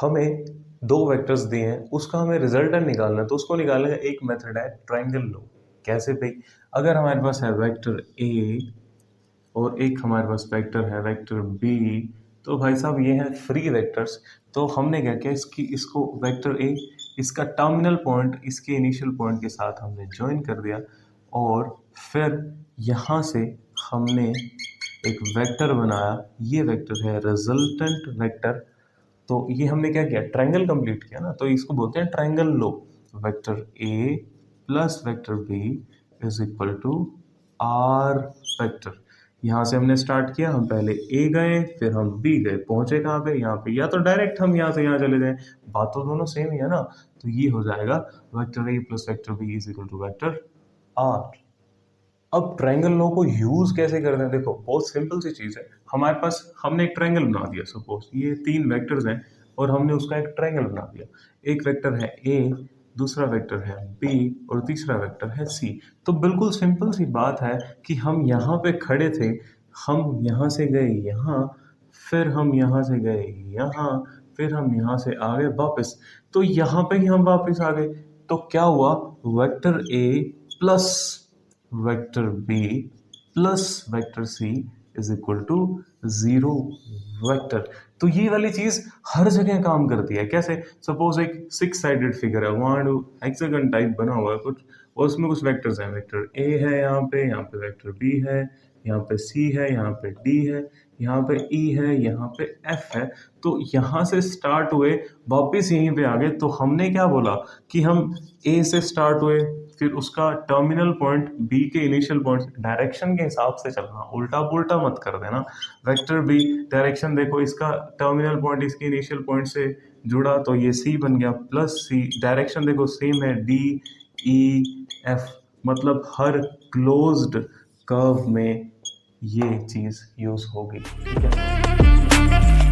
हमें दो वेक्टर्स दिए हैं, उसका हमें रिजल्टेंट निकालना है, तो उसको निकालने का एक मेथड है ट्रायंगल लो। कैसे भाई? अगर हमारे पास है वेक्टर ए और एक हमारे पास वेक्टर है वेक्टर बी, तो भाई साहब ये हैं फ्री वेक्टर्स। तो हमने क्या किया, इसको वेक्टर ए, इसका टर्मिनल पॉइंट इसके इनिशियल पॉइंट के साथ हमने ज्वाइन कर दिया, और फिर यहाँ से हमने एक वेक्टर बनाया। ये वेक्टर है रिजल्टेंट वेक्टर। तो ये हमने क्या किया, ट्रायंगल कंप्लीट किया ना, तो इसको बोलते हैं triangle law. Vector A plus vector B is equal to R vector. यहाँ से हमने स्टार्ट किया, हम पहले ए गए फिर हम बी गए, पहुंचे कहाँ पे, यहाँ पे। या तो डायरेक्ट हम यहाँ से यहाँ चले जाए, बात तो दोनों सेम ही है ना। तो ये हो जाएगा vector A plus vector B is equal to vector R. अब ट्रायंगल लॉ को यूज कैसे करते हैं, देखो बहुत सिंपल सी चीज है। हमारे पास हमने एक ट्रायंगल बना दिया, सपोज ये तीन वेक्टर्स हैं और हमने उसका एक ट्रायंगल बना दिया। एक वेक्टर है ए, दूसरा वेक्टर है बी और तीसरा वेक्टर है सी। तो बिल्कुल सिंपल सी बात है कि हम यहाँ पे खड़े थे, हम यहाँ से गए यहाँ, फिर हम यहाँ से गए यहाँ, फिर हम यहाँ से आ गए वापस, तो यहाँ पे ही हम वापस आ गए। तो क्या हुआ, vector A plus vector B plus vector C is equal to zero vector. तो ये वाली चीज हर जगह काम करती है। कैसे? सपोज एक सिक्स साइडेड फिगर है, वहां हेक्सागन टाइप बना हुआ है कुछ, और उसमें कुछ वेक्टर्स हैं। वेक्टर ए है यहाँ पे वेक्टर बी है, यहाँ पे सी है, यहाँ पे डी है, यहाँ पे ई है, यहाँ पे एफ है। तो यहाँ से स्टार्ट हुए वापिस यहीं पे आ गए। तो हमने क्या बोला कि हम ए से स्टार्ट हुए, फिर उसका टर्मिनल पॉइंट बी के इनिशियल पॉइंट, डायरेक्शन के हिसाब से चलना, उल्टा पुल्टा मत कर देना। वेक्टर बी डायरेक्शन देखो, इसका टर्मिनल पॉइंट इसके इनिशियल पॉइंट से जुड़ा तो ये सी बन गया, प्लस सी, डायरेक्शन देखो सेम है, डी ई एफ, मतलब हर क्लोज्ड कर्व में ये चीज यूज होगी। ठीक है।